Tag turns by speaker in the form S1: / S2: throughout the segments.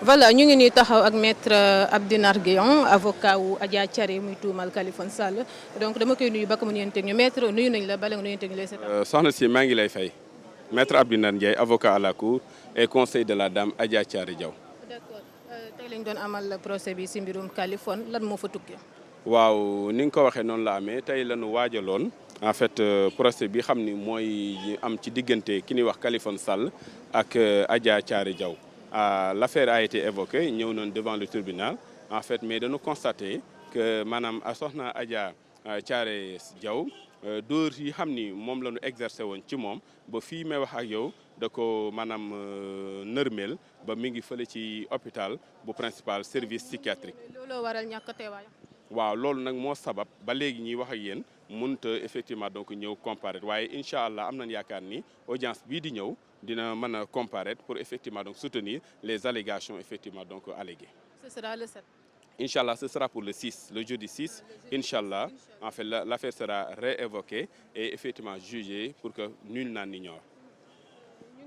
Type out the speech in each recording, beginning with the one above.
S1: voilà ñu ngi nii taxaw ak maître Abdinar Guéon avocat wu Adja Thiaré muy tuumal Kaliphone Sall donc dama koy nuyu bakk mu nuyanteeg ñu maître nuyu nañ la bala nga nuyanteeg ñu lay seetaan.
S2: soxna si maa ngi lay fay maître Abdinar Ndiaye avocat à la cour et conseil de la dame Adja Thiaré Diaw.
S1: d'accord tey lañ doon amal procès bi si mbirum Kaliphone lan moo fa tukkee.
S2: waaw ni nga ko waxee noonu la amee tey la ñu waajaloon en fait procès bi xam ni mooy am ci diggante ki ñuy wax Kaliphone Sall ak Adja Thiaré Diaw. L'affaire a été évoquée ñëw nañ devant le tribunal en fait mais dañu constaté que maanaam soxna Adja Thiaré Diaw dóor yi xam ni moom la ñu exercer woon ci moom ba fii may wax ak yow da ko maanaam nërmeel ba mi ngi fële ci hôpital bu principal service psychiatrique.
S1: looloo waral ñàkk teewaay.
S2: waaw loolu nag moo sabab ba léegi ñuy wax ak yéen mënut a effectivement donc ñëw comparaître waaye incha allah am nañ yaakaar ni audience bii di ñëw dina mën a comparaître pour effectivement donc soutenir les allégations effectivement donc alléguées.
S1: Ce sera le 7.
S2: Incha allah ce sera pour le 6 le jeudi 6 incha allah en fait l'affaire sera réévoquée et effectivement jugée pour que nul n'en ignore.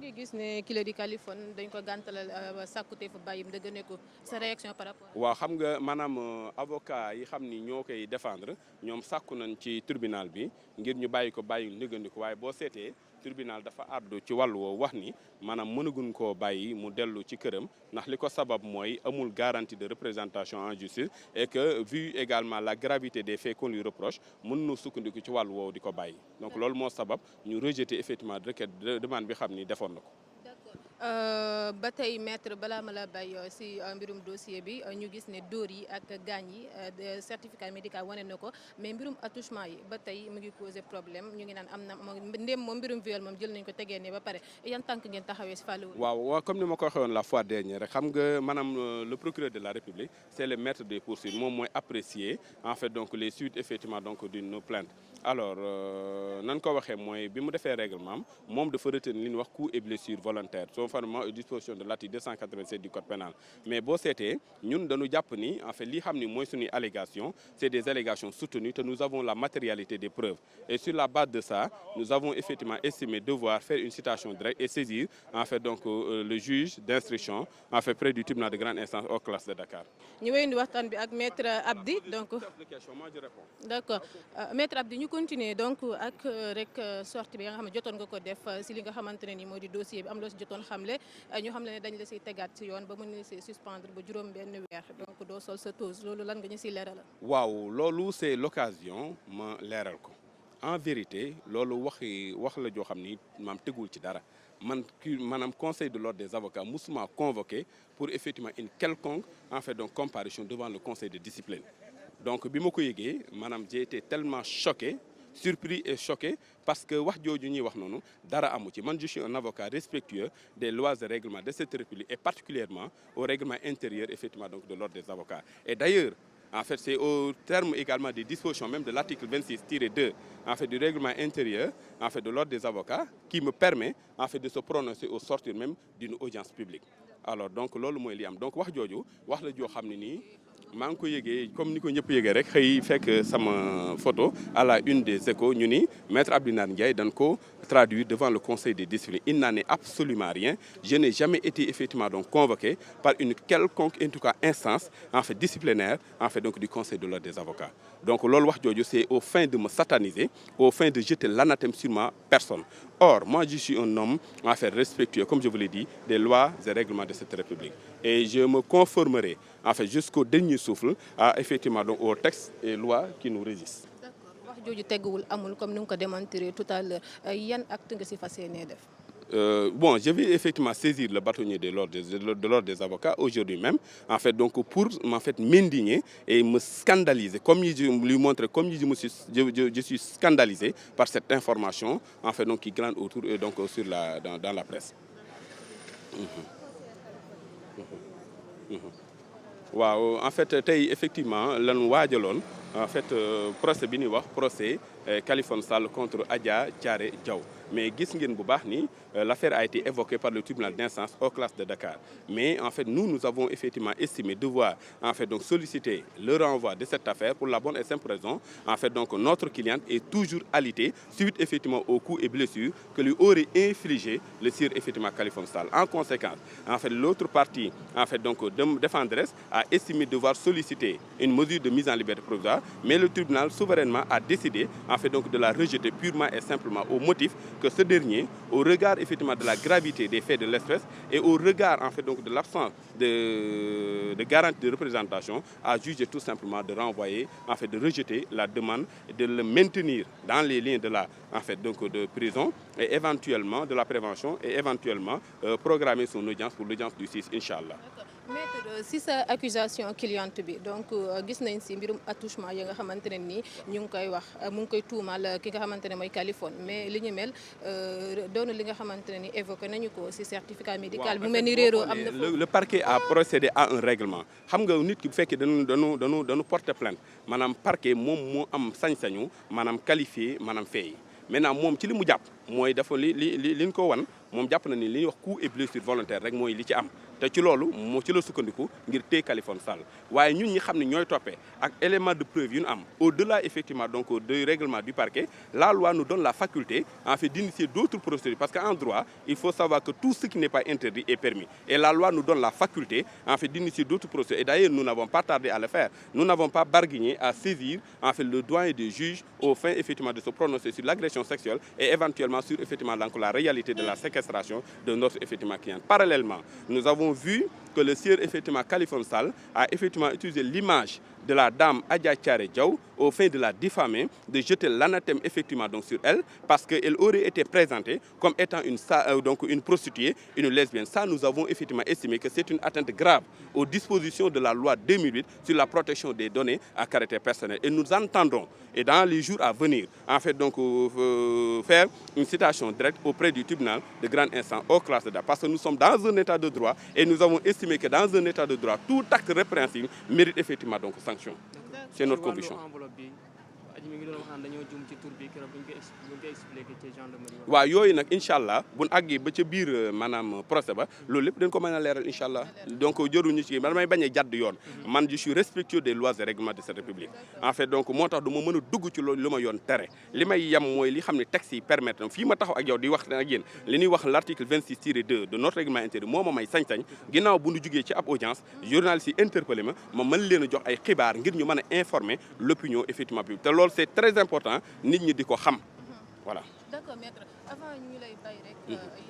S1: ñu ngi gis ne kii la di Kaliphone dañ ko gàntalal sàkkute fa bàyyim dëgg ne ko sa réaction par rapport.
S2: waaw xam nga maanaam avocat yi xam ni ñoo koy défendre ñoom sàkku nañ ci tribunal bi ngir ñu bàyyi ko bàyyi ndëggandiku waaye boo seetee tribunal dafa àddu ci wàllu woowu wax ni maanaam mënaguñ koo bàyyi mu dellu ci këram ndax li ko sabab mooy amul garantie de représentation en justice et que vu également la gravité des faits qu'on lui reproche mën na sukkandiku ci wàllu woowu di ko bàyyi donc loolu moo sabab ñu rejeter effectivement requête demande bi xam ni defoon na ko.
S1: ba tey maître balaa ma la bàyyi si mbirum dossier bi ñu gis ne dóor yi ak gaañ yi certificat médical wane na ko mais mbirum attouchement yi ba tey mu ngi causé problème ñu ngi naan am na ndéem moom mbirum viol moom jël nañ ko tegee ne ba pare yan tànk ngeen taxawee si fàllu.
S2: waaw comme ni ma ko waxee woon la fois dernière rek xam nga maanaam le procureur de la République c'est le maître des poursuites moom mooy apprécier en fait donc les suites effectivement donc d'une plainte alors nan ko waxee mooy bi mu defee règlement moom dafa retenir li ñuy wax coups et blessures volontaires conformément aux dispositions de l'article 287 du code pénal mais boo seetee ñun dañu jàpp ni en fait li xam ni mooy suñuy allégation c'est des allégations soutenues te nous avons la matérialité des preuves et sur la base de ça nous avons effectivement estimé devoir faire une citation directe et saisir en fait donc le juge d'instruction en fait près du tribunal de grande instance hors classe de Dakar.
S1: ñu wéyandi waxtaan bi ak maître Abdi donc. d'accord maître Abdi ñu continuer donc ak rek sortie bi nga xam ne jotoon nga ko def si li nga xamante ne ni moo di dossier bi am loo si jotoon xamle ñu xam ne dañ la siy tegaat si yoon ba mën la si suspendre ba juróom benn weer donc doo sol sa toos loolu lan nga ñu siy leeralal.
S2: waaw loolu c'est l'occasion ma leeral ko en vérité loolu wax la joo xam ni maam tegul ci dara man maanaam conseil de l'ordre des avocats musuma convoqué pour effectivement une quelconque en fait donc comparution devant le conseil de discipline donc bi ma ko yëgee maanaam j'ai été tellement choqué surpris et choqué parce que wax jooju ñuy wax noonu dara amu ci man je suis un avocat respectueux des lois et règlements de cette république et particulièrement au règlement intérieur effectivement donc de l'ordre des avocats et d'ailleurs en fait c'est au terme également des dispositions même de l'article 26-2 en fait du règlement intérieur en fait de l'ordre des avocats qui me permet en fait de se prononcer au sortir même d'une audience publique alors donc loolu mooy li am donc wax jooju wax la joo xam ne nii maa ngi ko yëgee comme ni ko ñëpp yëgee rek xëy fekk sama photo à la une des Échos ñu ni maître Abdinar Ndiaye dañ ko traduire devant le conseil des disciplines il n'en est absolument rien je n'ai jamais été effectivement donc convoqué par une quelconque en tout cas instance en fait disciplinaire en fait donc du conseil de l'ordre des avocats donc loolu wax jooju c'est au fin de me sataniser au fin de jeter l'anathème sur ma personne or moi je suis un homme en fait respectueux comme je vous l'ai dit des lois et règlements de cette république et je me conformerai en fait jusqu'au dernier souffle à effectivement donc aux textes et lois qui nous régissent.
S1: d'accord wax jooju teguwul amul comme ni nga ko démentiré tout à l'heure yan acte nga si fas yéenee def.
S2: Bon, je vais effectivement saisir le bâtonnier de l'ordre des avocats aujourd'hui même, en fait, donc pour en fait m'indigner et me scandaliser, comme je lui montre, comme je suis scandalisé par cette information, en fait, donc qui glane autour et donc sur dans la presse. waaw en fait tey effectivement lan waajaloon en fait procès bi ñuy wax procès Kaliphone Sall contre Adja Thiaré Diaw mais gis ngeen bu baax ni l'affaire a été évoquée par le tribunal d'instance hors classe de Dakar. Mais en fait, nous avons effectivement estimé devoir en fait donc solliciter le renvoi de cette affaire pour la bonne et simple raison. En fait, donc notre cliente est toujours alitée suite effectivement aux coups et blessures que lui aurait infligé le sieur effectivement Khaliphone Sall. En conséquence, en fait, l'autre partie, en fait, donc défenderesse a estimé devoir solliciter une mesure de mise en liberté provisoire, mais le tribunal souverainement a décidé en fait donc de la rejeter purement et simplement au motif que ce dernier, au regard effectivement de la gravité des faits de l'espèce et au regard en fait donc de l'absence de garantie de représentation, a jugé tout simplement de renvoyer, en fait de rejeter la demande et de le maintenir dans les liens de la en fait donc de prison et éventuellement de la prévention et éventuellement programmer son audience pour l'audience du 6 inchallah.
S1: Maître si sa accusation cliente bi donc gis nañ si mbirum attouchement yi nga xamante ne nii ñu ngi koy wax mu ngi koy tuumal ki nga xamante ne mooy Khaliphone mais li ñu mel doonu li nga xamante ne ni évoqué nañu ko si certificat médical bu mel ni réeroo am na
S2: le parquet a procédé à un règlement xam nga nit ki bu fekkee dañu porter plainte maanaam parquet moom moo am sañ-sañu maanaam qualifié maanaam fee maintenant moom ci li mu jàpp mooy dafa li ñu ko wan moom jàpp na ni li ñuy wax coup et blessure volontaire rek mooy li ci am te ci loolu moo ci la sukkandiku ngir téye Khaliphone Sall waaye ñun ñi xam ne ñooy toppee ak élément de preuve yu ñu am au-delà effectivement donc du règlement du parquet la loi nous donne la faculté en fait d'initier d'autres procédures parce qu'en droit il faut savoir que tout ce qui n'est pas interdit est permis et la loi nous donne la faculté en fait d'initier d'autres procédures et d'ailleurs nous n'avons pas tardé à le faire nous n'avons pas barguigné à saisir en fait le doyen des juges aux fins effectivement de se prononcer sur l'agression sexuelle et éventuellement sur effectivement donc la réalité de la séquestration de notre effectivement client. Parallèlement, nous avons vu que le sieur effectivement Khaliphone Sall a effectivement utilisé l'image de la dame Adja Thiaré Diaw au fin de la diffamer, de jeter l'anathème effectivement donc sur elle parce qu'elle aurait été présentée comme étant une prostituée, une lesbienne. Ça, nous avons effectivement estimé que c'est une atteinte grave aux dispositions de la loi 2008 sur la protection des données à caractère personnel. Et nous entendons, et dans les jours à venir, en fait donc faire une citation directe auprès du tribunal de grande instance hors classe de Dakar parce que nous sommes dans un état de droit et nous avons estimé que dans un état de droit, tout acte répréhensible mérite effectivement donc sanction. C'est notre conviction. waaw yooyu nag incha allah bu ñu àggee ba ca biir maanaam procès ba loolu lépp dañ ko mën a leeral incha allah donc jëruñu ci man may bañ a jàdd yoon man je suis respectueux des lois et règlements de cette république en fait donc moo tax du ma mën a dugg ci loolu lu ma yoon tere li may yem mooy li xam ne texte yi permettre fii ma taxaw ak yow di wax ak yéen li ñuy wax l'article 26-2 de notre règlement intérieur moo ma may sañ-sañ ginnaaw bu ñu jugee ci ab audience journaliste yi interpellé ma mën leen a jox ay xibaar ngir ñu mën a informer l'opinion effectivement publique te loolu c'est très important nit ñi di ko xam voilà.
S1: D'accord maître avant ñu lay bay rek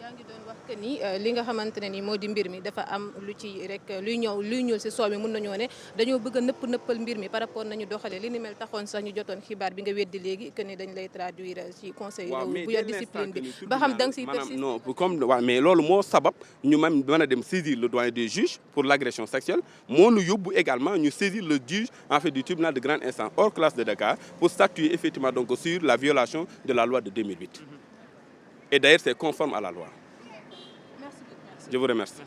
S1: yaa ngi doon wax que ni li nga xamante ne ni moo di mbir mi dafa am lu ci rek luy ñuul si soow mi mun nañoo ne dañoo bëgg a nëppal mbir mi par rapport nañu doxalee li ni mel taxoon sax ñu jotoon xibaar bi nga weddi léegi que ni dañ lay traduire ci conseil bu yor discipline bi ba xam da nga siy persister
S2: non comme waaw mais loolu moo sabab ñu mën a dem saisir le doyen des juges pour l'agression sexuelle moo nu yóbbu également ñu saisir le juge en fait du tribunal de grande instance hors classe de Dakar pour statuer effectivement donc sur la violation de la loi de 2008. Et d'ailleurs, c'est conforme à la loi.
S1: Merci beaucoup.
S2: Je vous remercie.